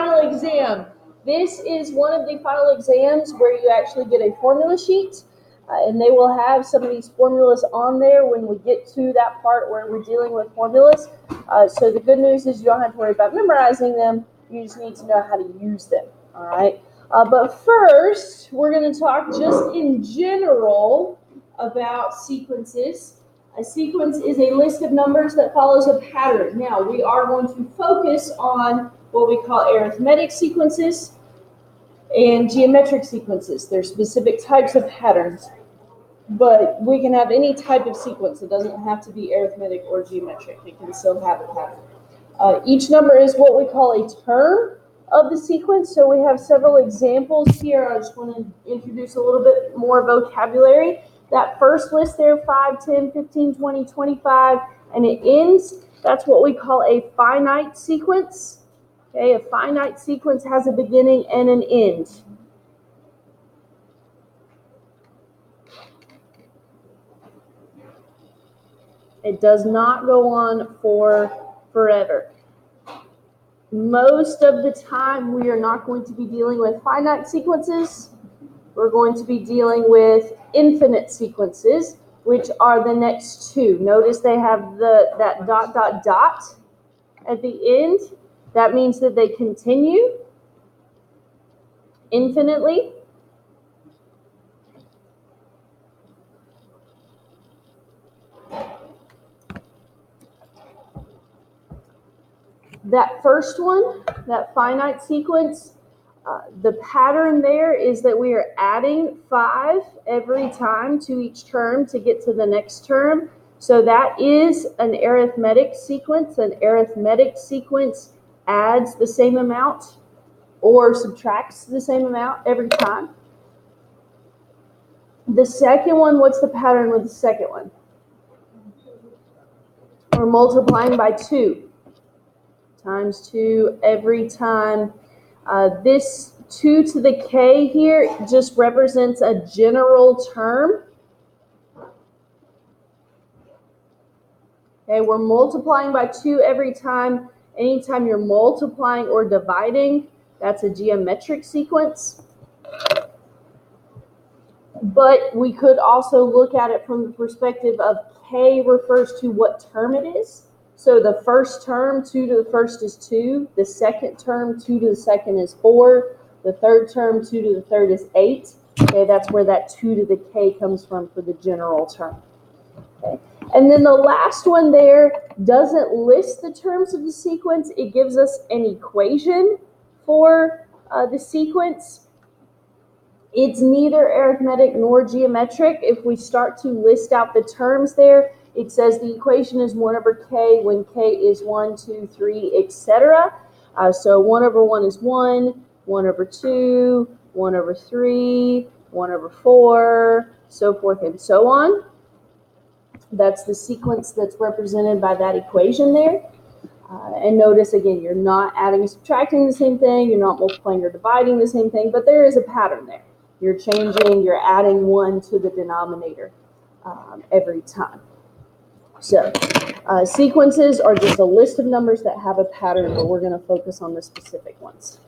final exam. This is one of the final exams where you actually get a formula sheet, and they will have some of these formulas on there when we get to that part where we're dealing with formulas. So the good news is you don't have to worry about memorizing them. You just need to know how to use them, all right? But first, we're going to talk just in general about sequences. A sequence is a list of numbers that follows a pattern. Now, we are going to focus on what we call arithmetic sequences and geometric sequences. They're specific types of patterns, but we can have any type of sequence. It doesn't have to be arithmetic or geometric. It can still have a pattern. Each number is what we call a term of the sequence. So we have several examples here. I just want to introduce a little bit more vocabulary. That first list there, 5, 10, 15, 20, 25, and it ends. That's what we call a finite sequence. Okay, a finite sequence has a beginning and an end. It does not go on for forever. Most of the time, we are not going to be dealing with finite sequences. We're going to be dealing with infinite sequences, which are the next two. Notice they have that dot, dot, dot at the end. That means that they continue infinitely. That first one, that finite sequence, the pattern there is that we are adding 5 every time to each term to get to the next term. So that is an arithmetic sequence. An arithmetic sequence adds the same amount or subtracts the same amount every time. The second one, what's the pattern with the second one? We're multiplying by 2 times 2 every time. This 2 to the k here just represents a general term. Okay, we're multiplying by 2 every time. Anytime you're multiplying or dividing, that's a geometric sequence. But we could also look at it from the perspective of k refers to what term it is. So the first term, 2 to the first is 2. The second term, 2 to the second is 4. The third term, 2 to the third is 8. Okay, that's where that 2 to the k comes from for the general term. Okay. And then the last one there doesn't list the terms of the sequence. It gives us an equation for the sequence. It's neither arithmetic nor geometric. If we start to list out the terms there, it says the equation is 1 over k when k is 1, 2, 3, etc. So 1 over 1 is 1, 1 over 2, 1 over 3, 1 over 4, so forth and so on. That's the sequence that's represented by that equation there. And notice again, you're not adding and subtracting the same thing, you're not multiplying or dividing the same thing, but there is a pattern there. You're changing, you're adding 1 to the denominator every time. So sequences are just a list of numbers that have a pattern, but we're going to focus on the specific ones.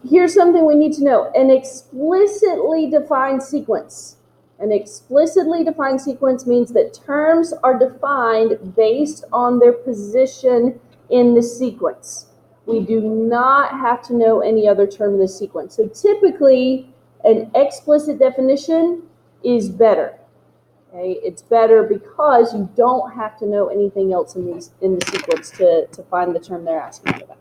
Here's something we need to know. An explicitly defined sequence. An explicitly defined sequence means that terms are defined based on their position in the sequence. We do not have to know any other term in the sequence. So typically, an explicit definition is better. Okay? It's better because you don't have to know anything else in the sequence to find the term they're asking about.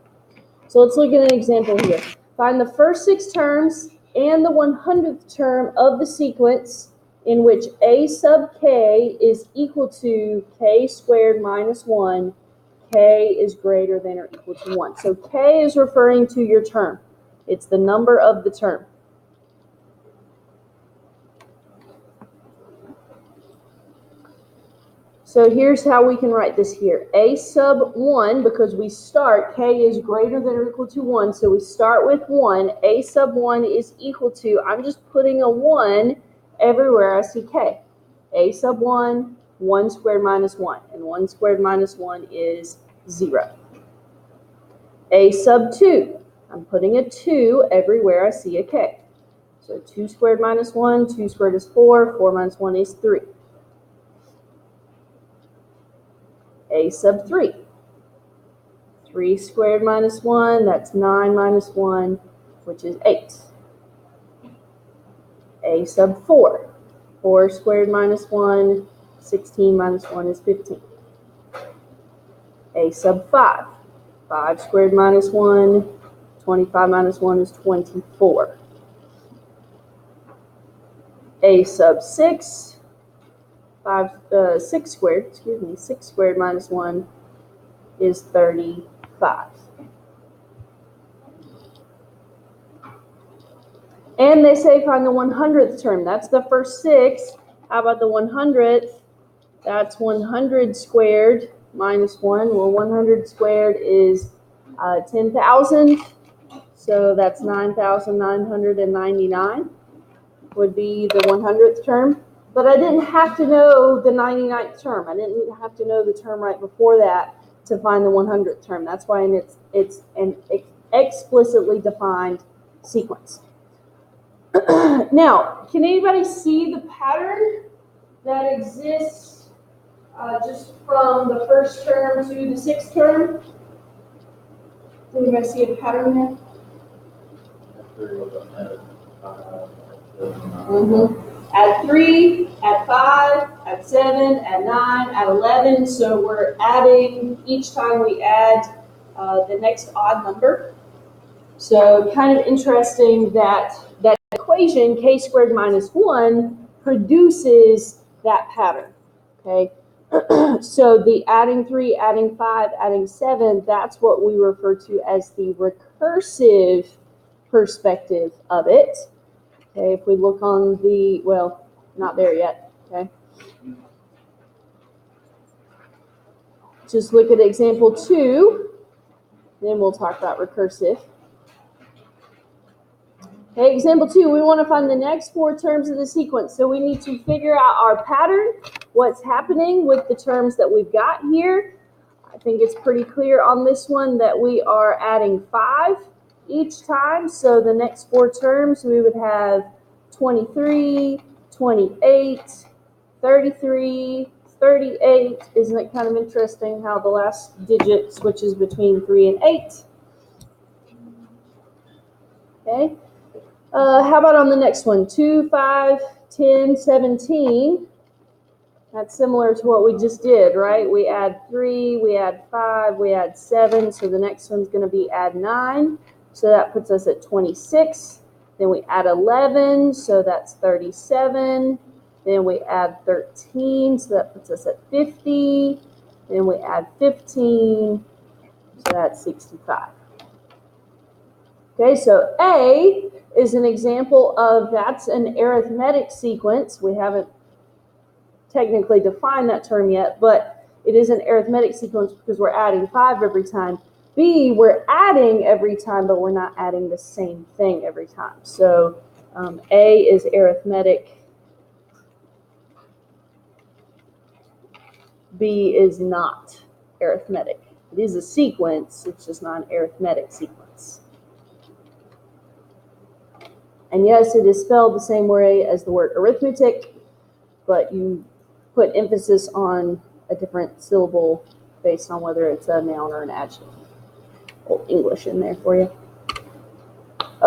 So let's look at an example here. Find the first 6 terms and the 100th term of the sequence in which a sub k is equal to k squared minus 1, k is greater than or equal to 1. So k is referring to your term. It's the number of the term. So here's how we can write this here. A sub 1, because we start, k is greater than or equal to 1, so we start with 1. A sub 1 is equal to, I'm just putting a 1 everywhere I see k. A sub 1, 1 squared minus 1, and 1 squared minus 1 is 0. A sub 2. I'm putting a 2 everywhere I see a k. So 2 squared minus 1, 2 squared is 4, 4 minus 1 is 3. A sub 3. 3 squared minus 1, that's 9 minus 1, which is 8. A sub 4. 4 squared minus 1, 16 minus 1 is 15. A sub 5. 5 squared minus 1, 25 minus 1 is 24. A sub 6. 6 squared minus 1 is 35. And they say find the 100th term. That's the first 6. How about the 100th? That's 100 squared minus 1. Well, 100 squared is 10,000. So that's 9,999 would be the 100th term. But I didn't have to know the 99th term. I didn't have to know the term right before that to find the 100th term. That's why it's an explicitly defined sequence. Now, can anybody see the pattern that exists just from the first term to the 6th term? Does anybody see a pattern there? Add 3, add 5, add 7, add 9, add 11. So we're adding, each time we add the next odd number. So kind of interesting that that equation, k squared minus 1, produces that pattern, okay? So the adding 3, adding 5, adding 7, that's what we refer to as the recursive perspective of it. Okay, if we look on the, well, not there yet, okay? Just look at example 2, then we'll talk about recursive. Okay, example 2, we want to find the next 4 terms of the sequence. So we need to figure out our pattern, what's happening with the terms that we've got here. I think it's pretty clear on this one that we are adding 5 each time. So the next 4 terms, we would have 23, 28, 33, 38. Isn't it kind of interesting how the last digit switches between 3 and 8? Okay. How about on the next one? 2, 5, 10, 17. That's similar to what we just did, right? We add 3, we add 5, we add 7. So the next one's going to be add 9. So that puts us at 26. Then we add 11. So that's 37. Then we add 13. So that puts us at 50. Then we add 15. So that's 65. Okay, so A is an example of, that's an arithmetic sequence. We haven't technically defined that term yet, but it is an arithmetic sequence because we're adding 5 every time. B, we're adding every time, but we're not adding the same thing every time. So A is arithmetic. B is not arithmetic. It is a sequence, it's just not an arithmetic sequence. And yes, it is spelled the same way as the word arithmetic, but you put emphasis on a different syllable based on whether it's a noun or an adjective. Old English in there for you.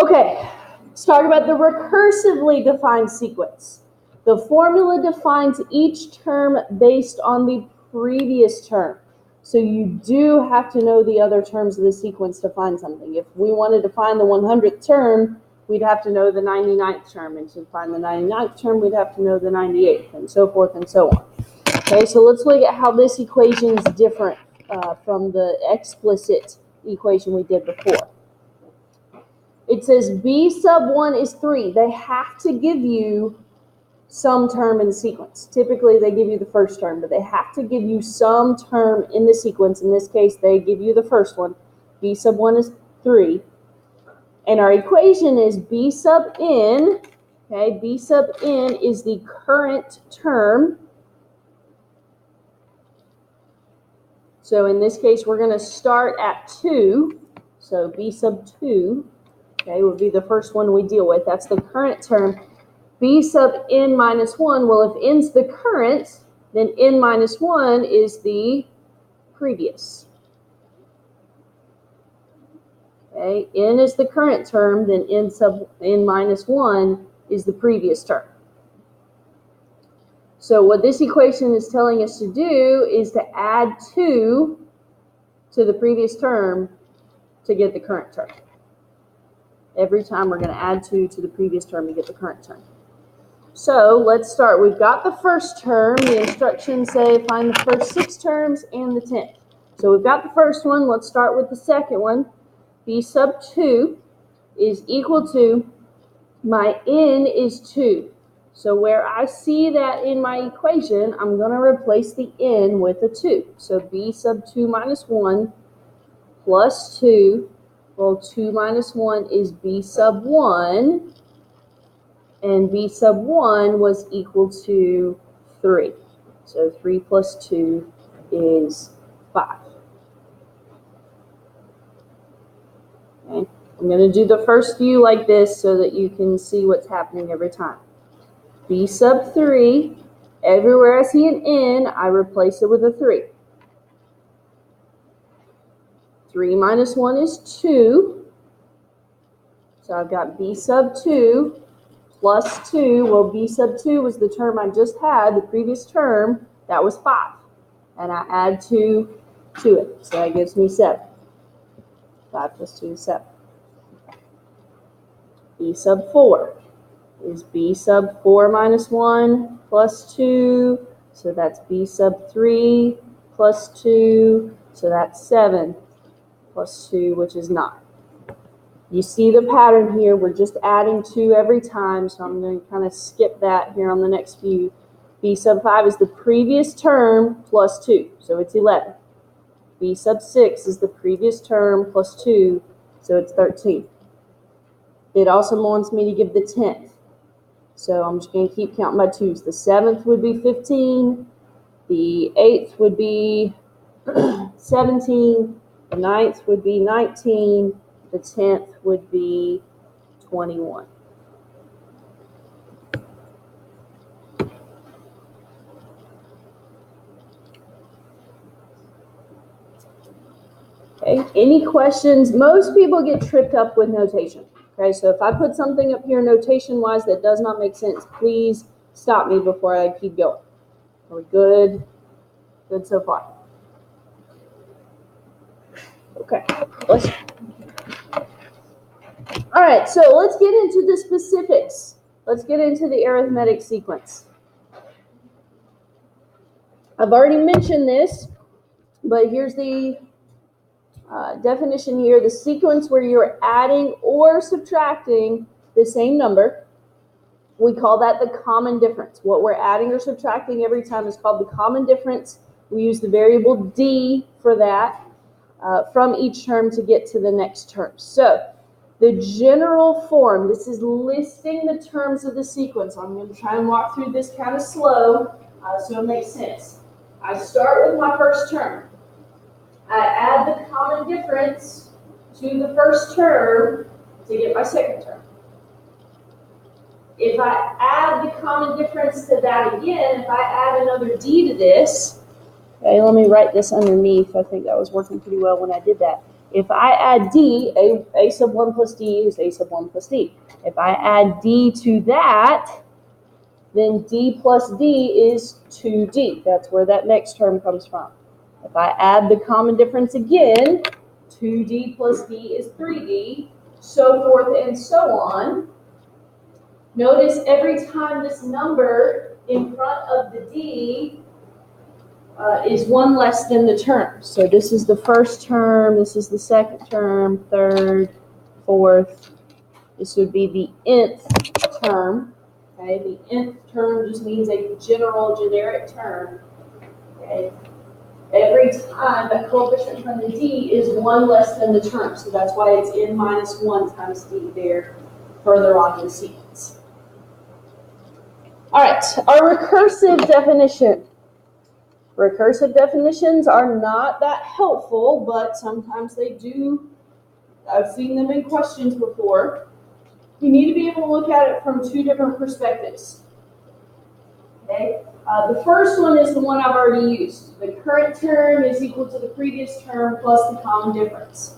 Okay, let's talk about the recursively defined sequence. The formula defines each term based on the previous term. So you do have to know the other terms of the sequence to find something. If we wanted to find the 100th term, we'd have to know the 99th term, and to find the 99th term, we'd have to know the 98th, and so forth and so on. Okay, so let's look at how this equation is different from the explicit equation we did before. It says B sub 1 is 3. They have to give you some term in the sequence. Typically, they give you the first term, but they have to give you some term in the sequence. In this case, they give you the first one. B sub 1 is 3. And our equation is B sub n, okay, B sub n is the current term. So in this case, we're going to start at 2. So b sub 2, okay, would be the first one we deal with. That's the current term. B sub n minus 1, well, if n's the current, then n minus 1 is the previous. Okay, n is the current term, then n sub n minus 1 is the previous term. So what this equation is telling us to do is to add 2 to the previous term to get the current term. Every time we're going to add 2 to the previous term to get the current term. So let's start. We've got the first term. The instructions say find the first 6 terms and the 10th. So we've got the first one. Let's start with the second one. B sub 2 is equal to, my n is 2. So where I see that in my equation, I'm going to replace the n with a 2. So b sub 2 minus 1 plus 2. Well, 2 minus 1 is b sub 1. And b sub 1 was equal to 3. So 3 plus 2 is 5. Okay. I'm going to do the first few like this so that you can see what's happening every time. B sub 3, everywhere I see an n, I replace it with a 3. 3 minus 1 is 2. So I've got b sub 2 plus 2. Well, b sub 2 was the term I just had, the previous term. That was 5. And I add 2 to it. So that gives me 7. 5 plus 2 is 7. B sub 4 is b sub 4 minus 1 plus 2. So that's b sub 3 plus 2. So that's 7 plus 2, which is 9. You see the pattern here. We're just adding 2 every time, so I'm going to kind of skip that here on the next few. B sub 5 is the previous term plus 2, so it's 11. B sub 6 is the previous term plus 2, so it's 13. It also wants me to give the 10th, so I'm just going to keep counting by 2s. The 7th would be 15, the 8th would be 17, the 9th would be 19, the 10th would be 21. Okay, any questions? Most people get tripped up with notation. Okay, so if I put something up here notation-wise that does not make sense, please stop me before I keep going. Are we good? Good so far? Okay, all right, so let's get into the specifics. Let's get into the arithmetic sequence. I've already mentioned this, but here's the definition here. The sequence where you're adding or subtracting the same number, we call that the common difference. What we're adding or subtracting every time is called the common difference. We use the variable d for that from each term to get to the next term. So the general form, this is listing the terms of the sequence. I'm going to try and walk through this kind of slow so it makes sense. I start with my first term. I add the common difference to the first term to get my second term. If I add the common difference to that again, if I add another d to this, okay, let me write this underneath. I think that was working pretty well when I did that. If I add d, a sub 1 plus d is a sub 1 plus d. If I add d to that, then d plus d is 2d. That's where that next term comes from. If I add the common difference again, 2d plus d is 3d, so forth and so on. Notice every time this number in front of the d is 1 less than the term. So this is the first term, this is the second term, third, fourth. This would be the nth term. Okay, the nth term just means a general, generic term. Okay. Every time that coefficient from the d is 1 less than the term. So that's why it's n minus 1 times d there further on in the sequence. All right, our recursive definition. Recursive definitions are not that helpful, but sometimes they do I've seen them in questions before. You need to be able to look at it from two different perspectives. Okay? The first one is the one I've already used. The current term is equal to the previous term plus the common difference.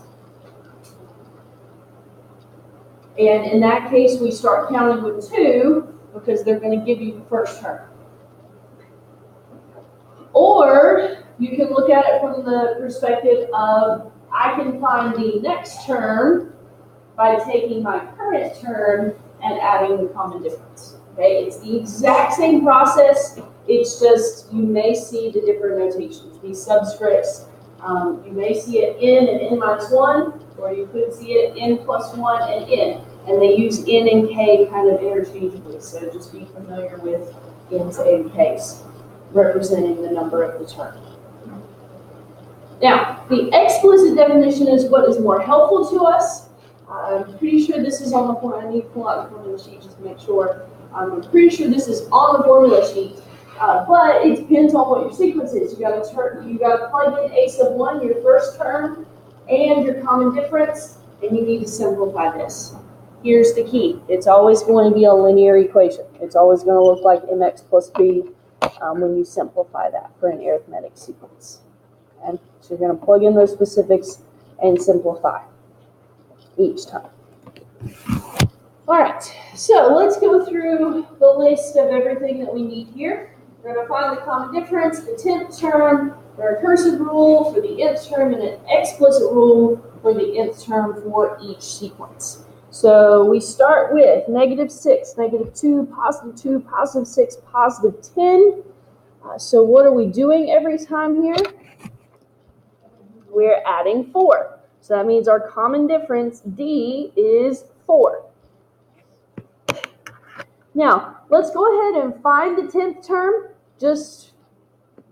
And in that case, we start counting with 2 because they're going to give you the first term. Or you can look at it from the perspective of I can find the next term by taking my current term and adding the common difference. Okay, it's the exact same process. It's just you may see the different notations, these subscripts. You may see it n and n minus 1, or you could see it n plus 1 and n. And they use n and k kind of interchangeably, so just be familiar with n's and k's, representing the number of the term. Now, the explicit definition is what is more helpful to us. I'm pretty sure this is on the formula. I need to pull out the formula sheet just to make sure. I'm pretty sure this is on the formula sheet, but it depends on what your sequence is. You got to plug in a sub 1, your first term, and your common difference, and you need to simplify this. Here's the key. It's always going to be a linear equation. It's always going to look like mx plus b when you simplify that for an arithmetic sequence. Okay? So you're going to plug in those specifics and simplify each time. All right, so let's go through the list of everything that we need here. We're going to find the common difference, the 10th term, the recursive rule for the nth term, and an explicit rule for the nth term for each sequence. So we start with -6, -2, +2, +6, +10. So what are we doing every time here? We're adding 4. So that means our common difference, D, is 4. Now, let's go ahead and find the 10th term, just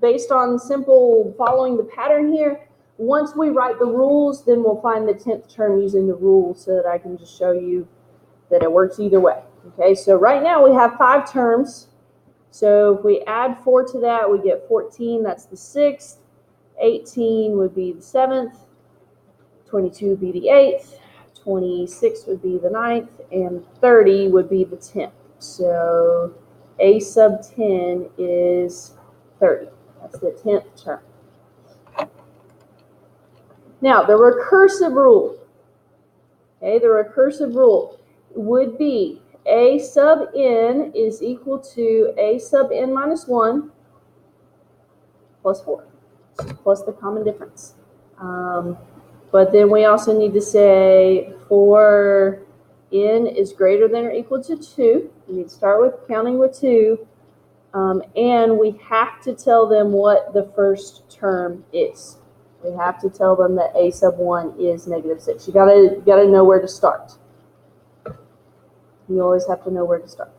based on simple following the pattern here. Once we write the rules, then we'll find the 10th term using the rules so that I can just show you that it works either way. Okay, so right now we have 5 terms. So if we add 4 to that, we get 14, that's the 6th. 18 would be the 7th. 22 would be the 8th. 26 would be the 9th. And 30 would be the 10th. So a sub 10 is 30. That's the 10th term. Now, the recursive rule. Okay, the recursive rule would be a sub n is equal to a sub n minus 1 plus 4, plus the common difference. But then we also need to say for n is greater than or equal to 2. We need to start with counting with 2. And we have to tell them what the first term is. We have to tell them that a sub 1 is -6. You gotta know where to start. You always have to know where to start.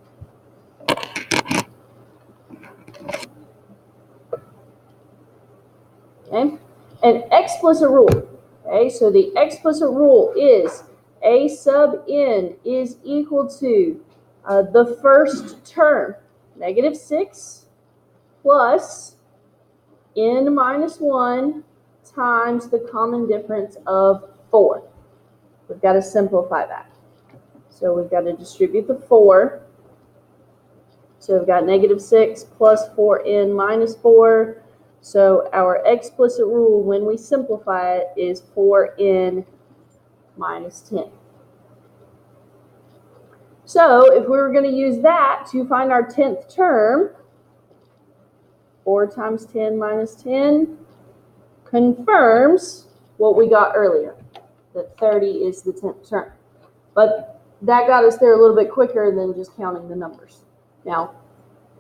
Okay, an explicit rule. Okay, so the explicit rule is a sub n is equal to the first term, -6 plus n minus 1 times the common difference of 4. We've got to simplify that. So we've got to distribute the 4. So we've got -6 plus 4n minus 4. So our explicit rule when we simplify it is 4n minus 10. So if we were going to use that to find our 10th term, 4 times 10 minus 10 confirms what we got earlier, that 30 is the 10th term. But that got us there a little bit quicker than just counting the numbers. Now,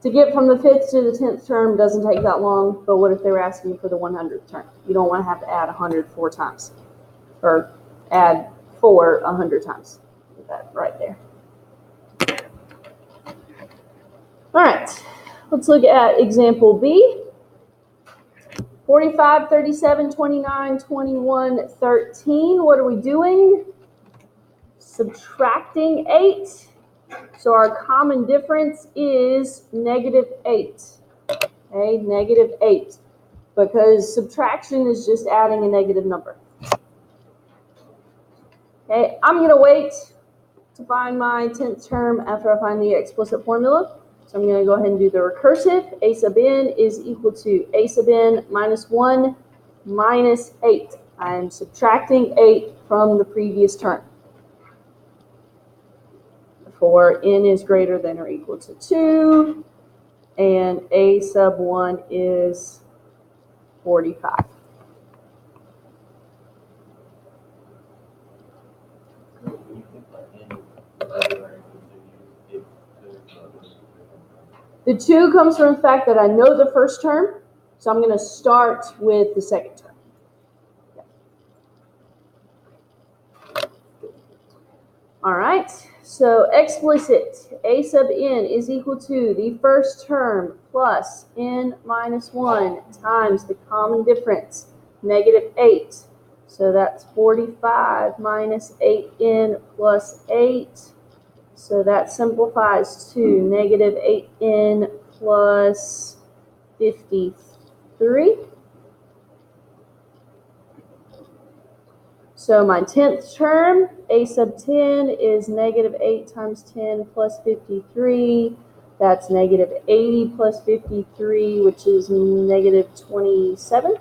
to get from the 5th to the 10th term doesn't take that long, but what if they were asking for the 100th term? You don't want to have to add 100 4 times, or add 4 100 times. Put that right there. All right, let's look at example B. 45, 37, 29, 21, 13. What are we doing? Subtracting 8. So our common difference is -8. Okay, -8. Because subtraction is just adding a negative number. Okay, I'm going to wait to find my 10th term after I find the explicit formula. So I'm going to go ahead and do the recursive. A sub n is equal to a sub n minus 1 minus 8. I'm subtracting 8 from the previous term. For n is greater than or equal to 2, and a sub 1 is 45. The 2 comes from the fact that I know the first term, so I'm going to start with the second term. All right, so explicit a sub n is equal to the first term plus n minus 1 times the common difference, negative 8. So that's 45 minus 8n plus 8. So that simplifies to negative 8n plus 53. So my 10th term, a sub 10, is negative 8 times 10 plus 53. That's negative 80 plus 53, which is negative 27.